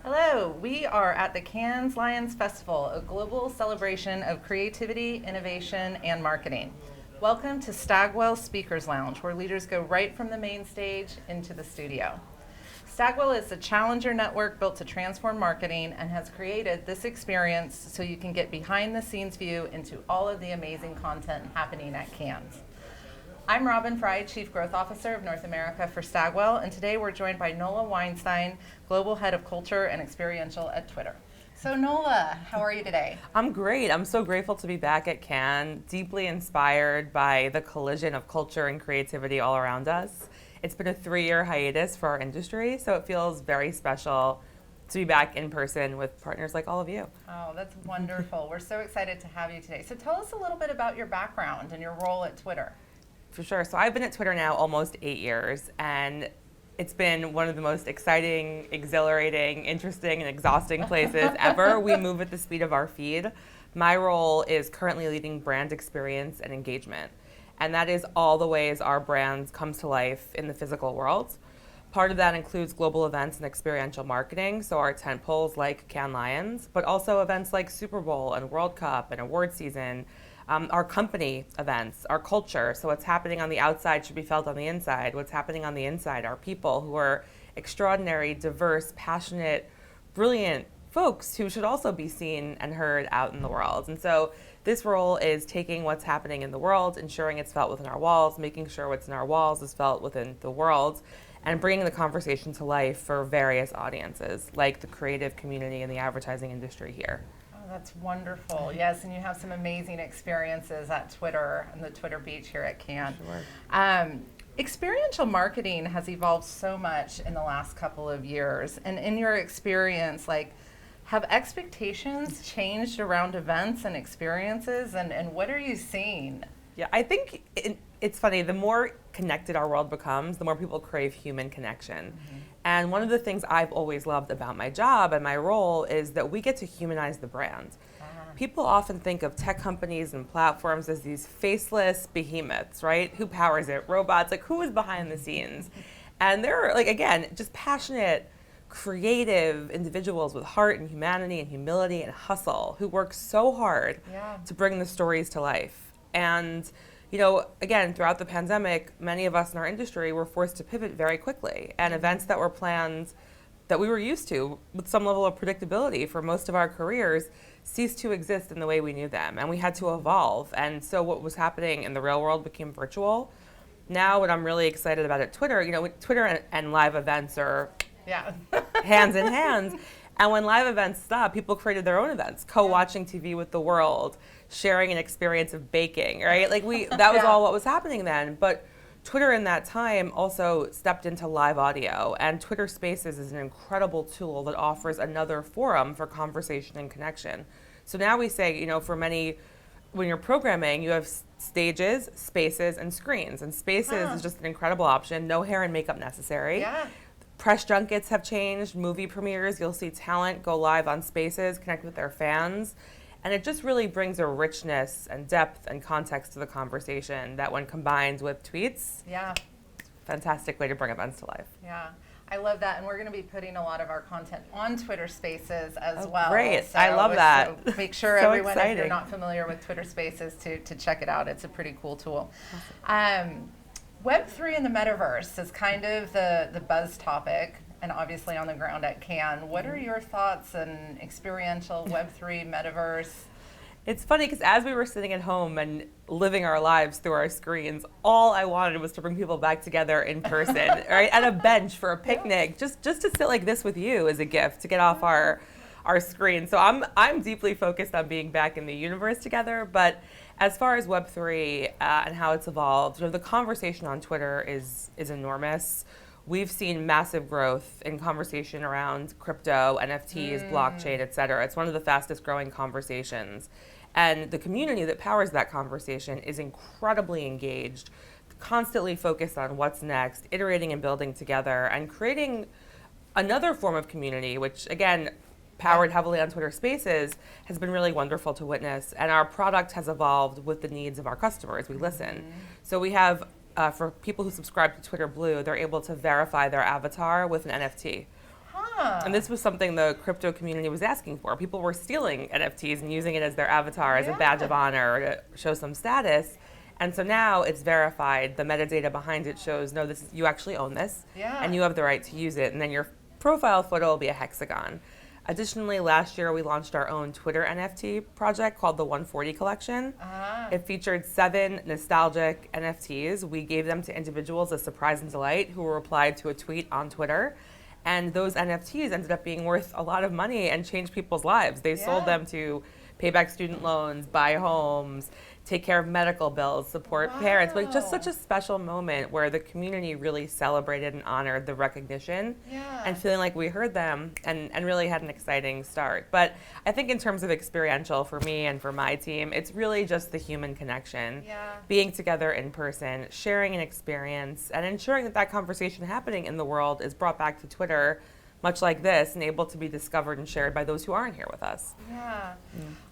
Hello, we are at the Cannes Lions Festival, a global celebration of creativity, innovation, and marketing. Welcome to Stagwell Speakers Lounge, where leaders go right from the main stage into the studio. Stagwell is a challenger network built to transform marketing and has created this experience so you can get behind the scenes view into all of the amazing content happening at Cannes. I'm Robin Fry, Chief Growth Officer of North America for Stagwell, and today we're joined by Nola Weinstein, Global Head of Culture and Experiential at Twitter. So Nola, how are you today? I'm great. I'm so grateful to be back at Cannes, deeply inspired by the collision of culture and creativity all around us. It's been a 3-year hiatus for our industry, so it feels very special to be back in person with partners like all of you. Oh, that's wonderful. We're so excited to have you today. So tell us a little bit about your background and your role at Twitter. For sure. So I've been at Twitter now almost 8 years, and it's been one of the most exciting, exhilarating, interesting, and exhausting places ever. We move at the speed of our feed. My role is currently leading brand experience and engagement, and that is all the ways our brands come to life in the physical world. Part of that includes global events and experiential marketing, so our tentpoles like Cannes Lions, but also events like Super Bowl and World Cup and award season, our company events, our culture. So what's happening on the outside should be felt on the inside. What's happening on the inside, our people who are extraordinary, diverse, passionate, brilliant folks who should also be seen and heard out in the world. And so this role is taking what's happening in the world, ensuring it's felt within our walls, making sure what's in our walls is felt within the world, and bringing the conversation to life for various audiences, like the creative community and the advertising industry here. That's wonderful. Yes, and you have some amazing experiences at Twitter and the Twitter beach here at Cannes. Sure. Experiential marketing has evolved so much in the last couple of years. And in your experience, have expectations changed around events and experiences? And what are you seeing? Yeah, I think it's funny. The more connected our world becomes, the more people crave human connection. Mm-hmm. And one of the things I've always loved about my job and my role is that we get to humanize the brand. People often think of tech companies and platforms as these faceless behemoths, right? Who powers it? Robots, who is behind the scenes? And they're, again, just passionate, creative individuals with heart and humanity and humility and hustle who work so hard to bring the stories to life. And again, throughout the pandemic, many of us in our industry were forced to pivot very quickly, and events that were planned that we were used to with some level of predictability for most of our careers ceased to exist in the way we knew them, and we had to evolve. And so what was happening in the real world became virtual. Now what I'm really excited about at Twitter, Twitter and live events are hands in hands. And when live events stopped, people created their own events, co-watching TV with the world, sharing an experience of baking, right? That was all what was happening then. But Twitter in that time also stepped into live audio, and Twitter Spaces is an incredible tool that offers another forum for conversation and connection. So now we say, for many, when you're programming, you have stages, spaces, and screens. And spaces is just an incredible option, no hair and makeup necessary. Yeah. Press junkets have changed, movie premieres, you'll see talent go live on Spaces, connect with their fans. And it just really brings a richness and depth and context to the conversation that when combined with tweets, fantastic way to bring events to life. Yeah, I love that. And we're going to be putting a lot of our content on Twitter Spaces as well. Great, so I love that. So make sure so everyone, exciting. if you're not familiar with Twitter Spaces, to check it out. It's a pretty cool tool. Awesome. Web3 and the Metaverse is kind of the buzz topic, and obviously on the ground at Cannes. What are your thoughts on experiential Web3 Metaverse? It's funny because as we were sitting at home and living our lives through our screens, all I wanted was to bring people back together in person, right? At a bench for a picnic, just to sit like this with you is a gift to get off our screen. So I'm deeply focused on being back in the universe together, but as far as Web3 and how it's evolved, the conversation on Twitter is enormous. We've seen massive growth in conversation around crypto, NFTs, blockchain, et cetera. It's one of the fastest growing conversations. And the community that powers that conversation is incredibly engaged, constantly focused on what's next, iterating and building together, and creating another form of community, which again, powered heavily on Twitter Spaces, has been really wonderful to witness. And our product has evolved with the needs of our customers. We listen. So we have, for people who subscribe to Twitter Blue, they're able to verify their avatar with an NFT. And this was something the crypto community was asking for. People were stealing NFTs and using it as their avatar, as a badge of honor, or to show some status. And so now it's verified. The metadata behind it shows, no, this is, you actually own this, and you have the right to use it. And then your profile photo will be a hexagon. Additionally, last year we launched our own Twitter NFT project called the 140 Collection. It featured 7 nostalgic NFTs. We gave them to individuals as surprise and delight who replied to a tweet on Twitter. And those NFTs ended up being worth a lot of money and changed people's lives. They sold them to pay back student loans, buy homes, take care of medical bills, support parents. But it's just such a special moment where the community really celebrated and honored the recognition and feeling like we heard them and really had an exciting start. But I think in terms of experiential for me and for my team, it's really just the human connection, being together in person, sharing an experience, and ensuring that that conversation happening in the world is brought back to Twitter, much like this, and able to be discovered and shared by those who aren't here with us.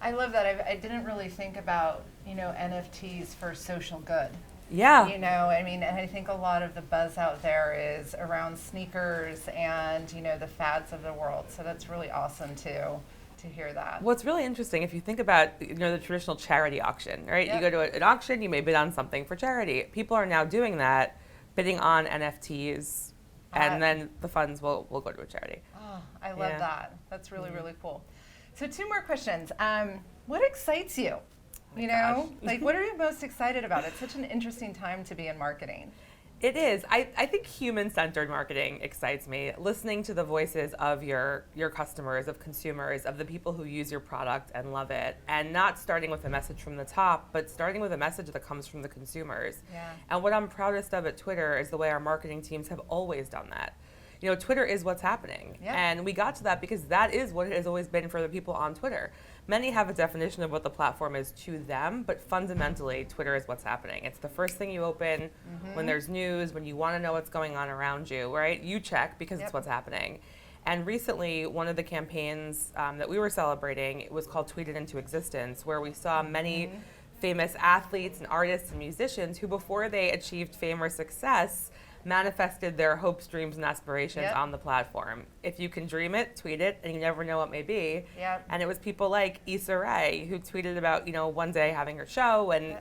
I love that. I didn't really think about, NFTs for social good. I mean, and I think a lot of the buzz out there is around sneakers and, the fads of the world. So that's really awesome to hear that. Well, it's really interesting if you think about, the traditional charity auction, right? You go to an auction, you may bid on something for charity. People are now doing that, bidding on NFTs, and then the funds will go to a charity. Oh, I love that. That's really, really cool. So 2 more questions. What excites you? What are you most excited about? It's such an interesting time to be in marketing. It is. I think human-centered marketing excites me. Listening to the voices of your customers, of consumers, of the people who use your product and love it, and not starting with a message from the top, but starting with a message that comes from the consumers. And what I'm proudest of at Twitter is the way our marketing teams have always done that. Twitter is what's happening. And we got to that because that is what it has always been for the people on Twitter. Many have a definition of what the platform is to them, but fundamentally, Twitter is what's happening. It's the first thing you open when there's news, when you want to know what's going on around you, right? You check because it's what's happening. And recently, one of the campaigns that we were celebrating was called Tweeted Into Existence, where we saw many famous athletes and artists and musicians who, before they achieved fame or success, manifested their hopes, dreams, and aspirations on the platform. If you can dream it, tweet it, and you never know what may be. And it was people like Issa Rae who tweeted about, one day having her show, and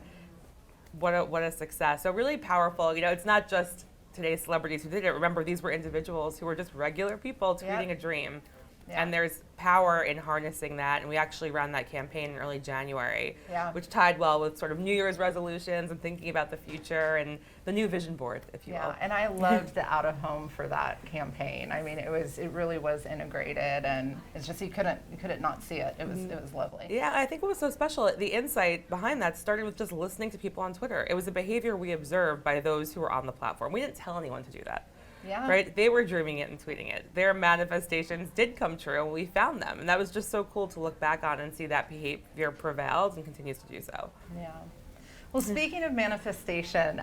what a success. So really powerful. It's not just today's celebrities who did it. Remember, these were individuals who were just regular people tweeting a dream. And there's power in harnessing that, and we actually ran that campaign in early January, which tied well with sort of New Year's resolutions and thinking about the future and the new vision board, if you will. And I loved the out of home for that campaign. I mean, it really was integrated, and it's just you couldn't not see it. It was lovely. Yeah, I think what was so special, the insight behind that started with just listening to people on Twitter. It was a behavior we observed by those who were on the platform. We didn't tell anyone to do that. Right? They were dreaming it and tweeting it. Their manifestations did come true, and we found them. And that was just so cool to look back on and see that behavior prevails and continues to do so. Well, speaking of manifestation,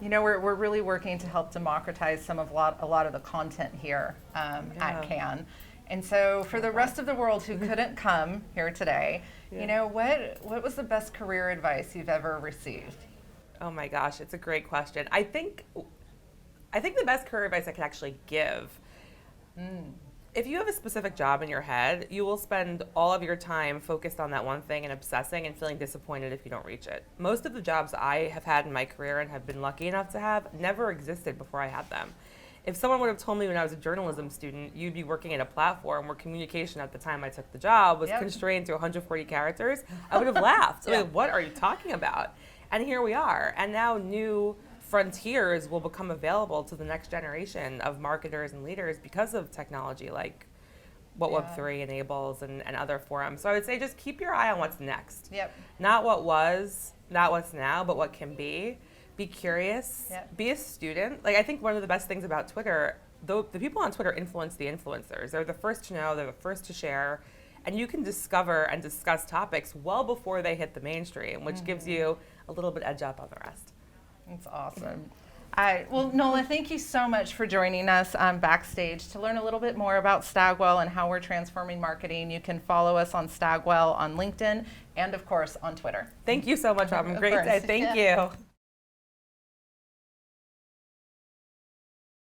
we're really working to help democratize a lot of the content here at Cannes. And so for the rest of the world who couldn't come here today, what was the best career advice you've ever received? Oh my gosh, it's a great question. I think the best career advice I could actually give, if you have a specific job in your head, you will spend all of your time focused on that one thing and obsessing and feeling disappointed if you don't reach it. Most of the jobs I have had in my career and have been lucky enough to have never existed before I had them. If someone would have told me when I was a journalism student, you'd be working at a platform where communication at the time I took the job was constrained to 140 characters, I would have laughed. Like, what are you talking about? And here we are. And now new frontiers will become available to the next generation of marketers and leaders because of technology like what Web3 enables and other forums. So I would say just keep your eye on what's next. Not what was, not what's now, but what can be. Be curious. Be a student. Like, I think one of the best things about Twitter, the people on Twitter influence the influencers. They're the first to know, they're the first to share, and you can discover and discuss topics well before they hit the mainstream, which gives you a little bit edge up on the rest. That's awesome. Well, Nola, thank you so much for joining us backstage. To learn a little bit more about Stagwell and how we're transforming marketing, you can follow us on Stagwell on LinkedIn and, of course, on Twitter. Thank you so much, Robin. Great day. Thank you.